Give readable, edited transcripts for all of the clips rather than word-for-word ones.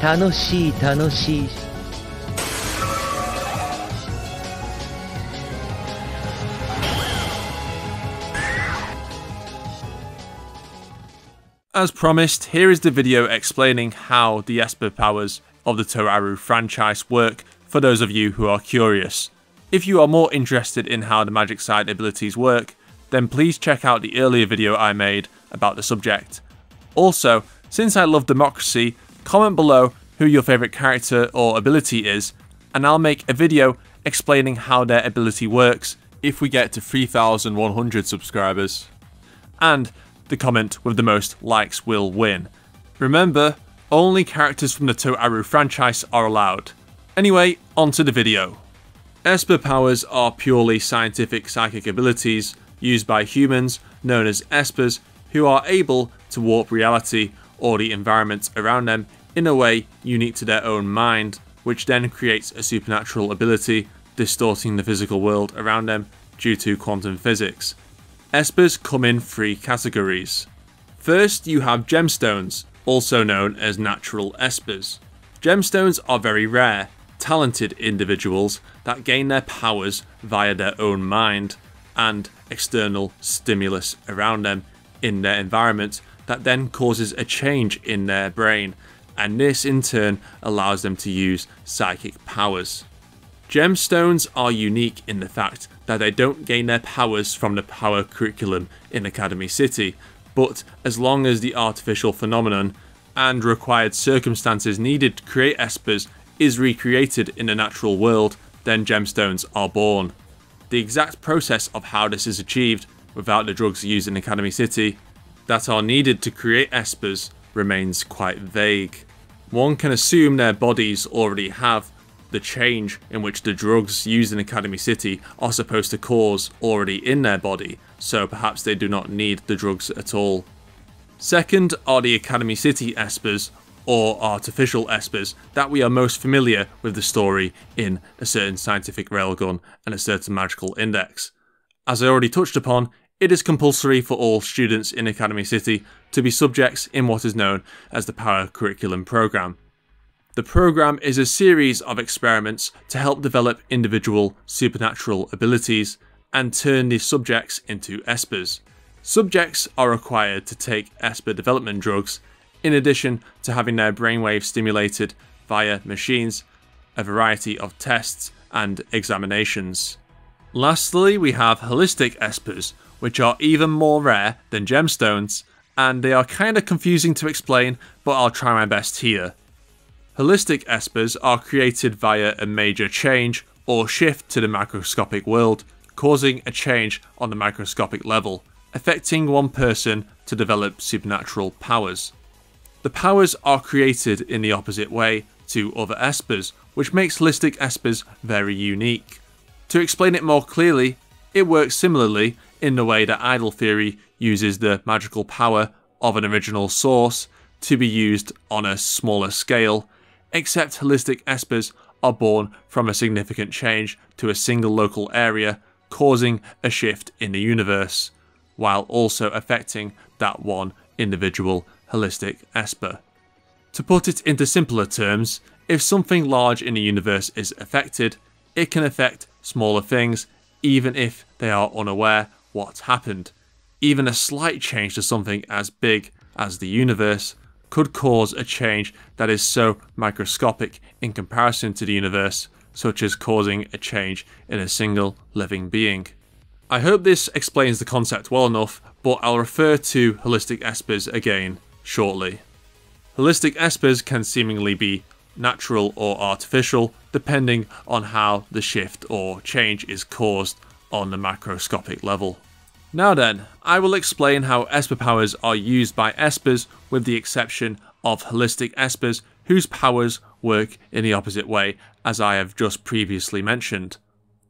楽しい楽しい。As promised, here is the video explaining how the Esper powers of the Toaru franchise work for those of you who are curious. If you are more interested in how the magic side abilities work, then please check out the earlier video I made about the subject. Also, since I love democracy, comment below who your favourite character or ability is, and I'll make a video explaining how their ability works if we get to 3,100 subscribers. And the comment with the most likes will win. Remember, only characters from the Toaru franchise are allowed. Anyway, on to the video. Esper powers are purely scientific psychic abilities used by humans known as Espers who are able to warp reality or the environment around them in a way unique to their own mind, which then creates a supernatural ability distorting the physical world around them due to quantum physics. Espers come in three categories. First, you have gemstones, also known as natural Espers. Gemstones are very rare, talented individuals that gain their powers via their own mind and external stimulus around them in their environment that then causes a change in their brain, and this in turn allows them to use psychic powers. Gemstones are unique in the fact that they don't gain their powers from the power curriculum in Academy City, but as long as the artificial phenomenon and required circumstances needed to create Espers is recreated in the natural world, then gemstones are born. The exact process of how this is achieved without the drugs used in Academy City that are needed to create Espers remains quite vague. One can assume their bodies already have the change in which the drugs used in Academy City are supposed to cause already in their body, so perhaps they do not need the drugs at all. Second are the Academy City Espers, or artificial Espers, that we are most familiar with the story in a certain scientific railgun and a certain magical index. As I already touched upon, it is compulsory for all students in Academy City to be subjects in what is known as the Power Curriculum Program. The program is a series of experiments to help develop individual supernatural abilities and turn these subjects into Espers. Subjects are required to take Esper development drugs, in addition to having their brainwaves stimulated via machines, a variety of tests and examinations. Lastly, we have holistic Espers, which are even more rare than gemstones, and they are kinda confusing to explain, but I'll try my best here. Holistic Espers are created via a major change or shift to the macroscopic world, causing a change on the microscopic level, affecting one person to develop supernatural powers. The powers are created in the opposite way to other Espers, which makes holistic Espers very unique. To explain it more clearly, it works similarly in the way that Idol Theory uses the magical power of an original source to be used on a smaller scale, except holistic Espers are born from a significant change to a single local area, causing a shift in the universe, while also affecting that one individual holistic Esper. To put it into simpler terms, if something large in the universe is affected, it can affect smaller things even if they are unaware what happened. Even a slight change to something as big as the universe could cause a change that is so microscopic in comparison to the universe, such as causing a change in a single living being. I hope this explains the concept well enough, but I'll refer to holistic Espers again shortly. Holistic Espers can seemingly be natural or artificial, depending on how the shift or change is caused on the macroscopic level. Now then, I will explain how Esper powers are used by Espers, with the exception of holistic Espers whose powers work in the opposite way, as I have just previously mentioned.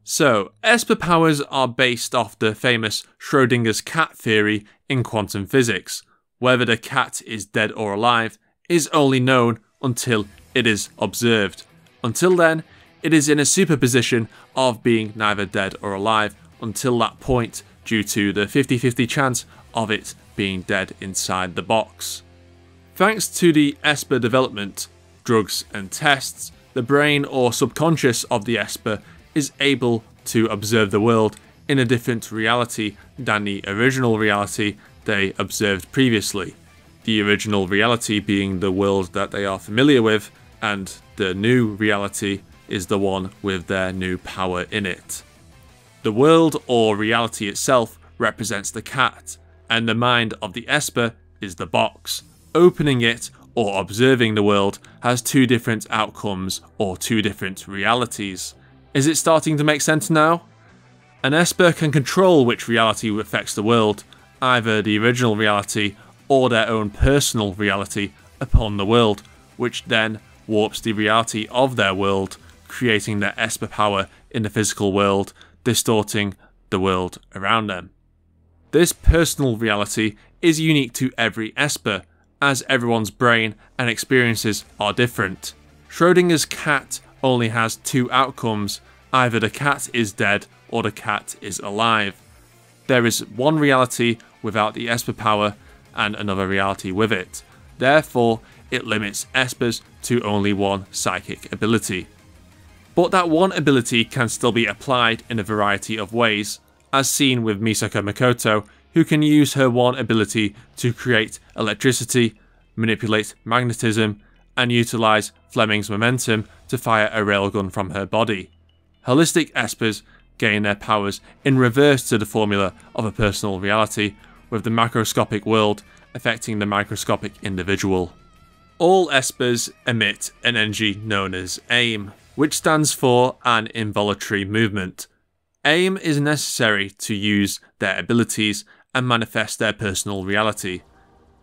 So, Esper powers are based off the famous Schrodinger's cat theory in quantum physics. Whether the cat is dead or alive is only known until it is observed. Until then, it is in a superposition of being neither dead or alive until that point, due to the 50-50 chance of it being dead inside the box. Thanks to the Esper development, drugs and tests, the brain or subconscious of the Esper is able to observe the world in a different reality than the original reality they observed previously. The original reality being the world that they are familiar with, and the new reality is the one with their new power in it. The world or reality itself represents the cat, and the mind of the Esper is the box. Opening it or observing the world has two different outcomes or two different realities. Is it starting to make sense now? An Esper can control which reality affects the world, either the original reality or their own personal reality upon the world, which then warps the reality of their world, creating their Esper power in the physical world, distorting the world around them. This personal reality is unique to every Esper, as everyone's brain and experiences are different. Schrodinger's cat only has two outcomes: either the cat is dead or the cat is alive. There is one reality without the Esper power and another reality with it. Therefore, it limits Espers to only one psychic ability. But that one ability can still be applied in a variety of ways, as seen with Misako Makoto, who can use her one ability to create electricity, manipulate magnetism, and utilize Fleming's momentum to fire a railgun from her body. Holistic Espers gain their powers in reverse to the formula of a personal reality, with the macroscopic world affecting the microscopic individual. All Espers emit an energy known as AIM, which stands for an involuntary movement. AIM is necessary to use their abilities and manifest their personal reality.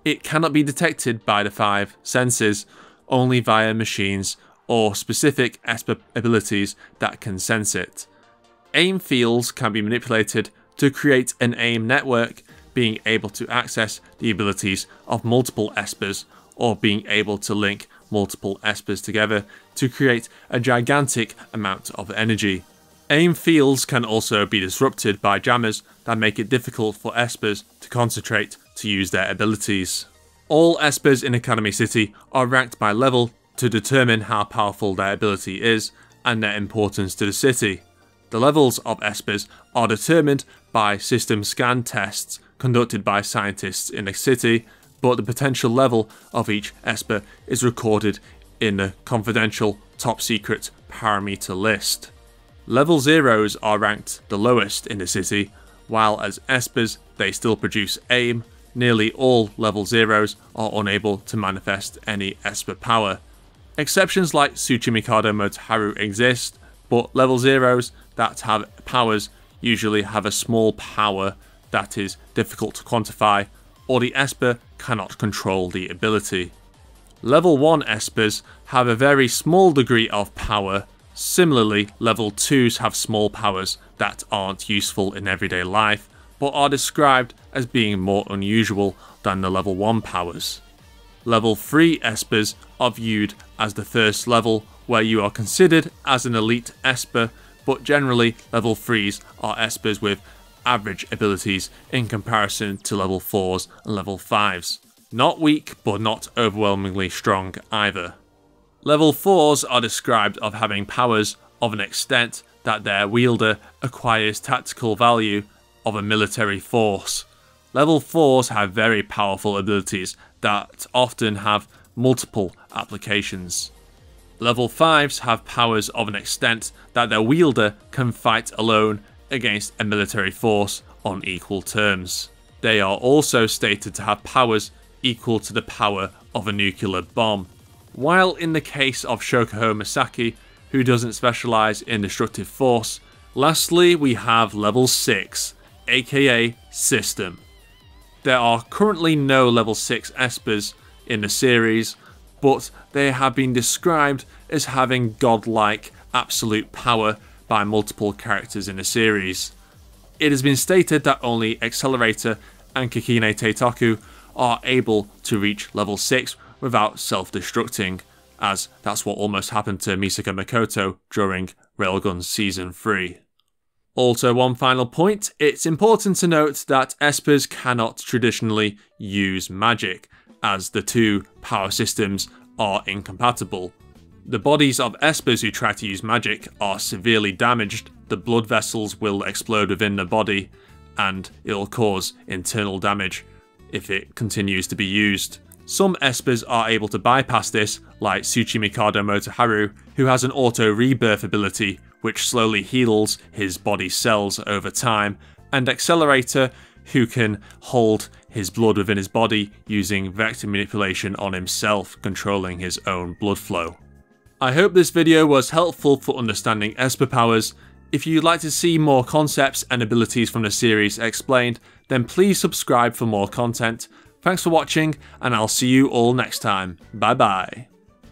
It cannot be detected by the five senses, only via machines or specific Esper abilities that can sense it. AIM fields can be manipulated to create an AIM network, being able to access the abilities of multiple Espers, or being able to link multiple Espers together to create a gigantic amount of energy. AIM fields can also be disrupted by jammers that make it difficult for Espers to concentrate to use their abilities. All Espers in Academy City are ranked by level to determine how powerful their ability is and their importance to the city. The levels of Espers are determined by system scan tests conducted by scientists in the city, but the potential level of each Esper is recorded in the confidential top secret parameter list. Level 0s are ranked the lowest in the city, while as Espers they still produce AIM. Nearly all level 0s are unable to manifest any Esper power. Exceptions like Tsuchimikado Motoharu exist, but level 0s that have powers usually have a small power that is difficult to quantify, or the Esper cannot control the ability. Level 1 Espers have a very small degree of power. Similarly, level 2s have small powers that aren't useful in everyday life, but are described as being more unusual than the level 1 powers. Level 3 Espers are viewed as the first level, where you are considered as an elite Esper, but generally level 3s are Espers with average abilities in comparison to level 4s and level 5s. Not weak, but not overwhelmingly strong either. Level 4s are described of having powers of an extent that their wielder acquires tactical value of a military force. Level 4s have very powerful abilities that often have multiple applications. Level 5s have powers of an extent that their wielder can fight alone against a military force on equal terms. They are also stated to have powers equal to the power of a nuclear bomb. While in the case of Shokuho Misaki, who doesn't specialise in destructive force. Lastly, we have level 6, aka System. There are currently no level 6 Espers in the series, but they have been described as having godlike absolute power by multiple characters in the series. It has been stated that only Accelerator and Kikine Teitoku are able to reach level 6 without self-destructing, as that's what almost happened to Misako Makoto during Railgun Season 3. Also, one final point, it's important to note that Espers cannot traditionally use magic, as the two power systems are incompatible. The bodies of espers who try to use magic are severely damaged, the blood vessels will explode within the body, and it will cause internal damage if it continues to be used. Some espers are able to bypass this, like Tsuchimikado Motoharu, who has an auto-rebirth ability which slowly heals his body's cells over time, and Accelerator, who can hold his blood within his body using vector manipulation on himself, controlling his own blood flow. I hope this video was helpful for understanding Esper powers. If you'd like to see more concepts and abilities from the series explained, then please subscribe for more content. Thanks for watching, and I'll see you all next time. Bye bye.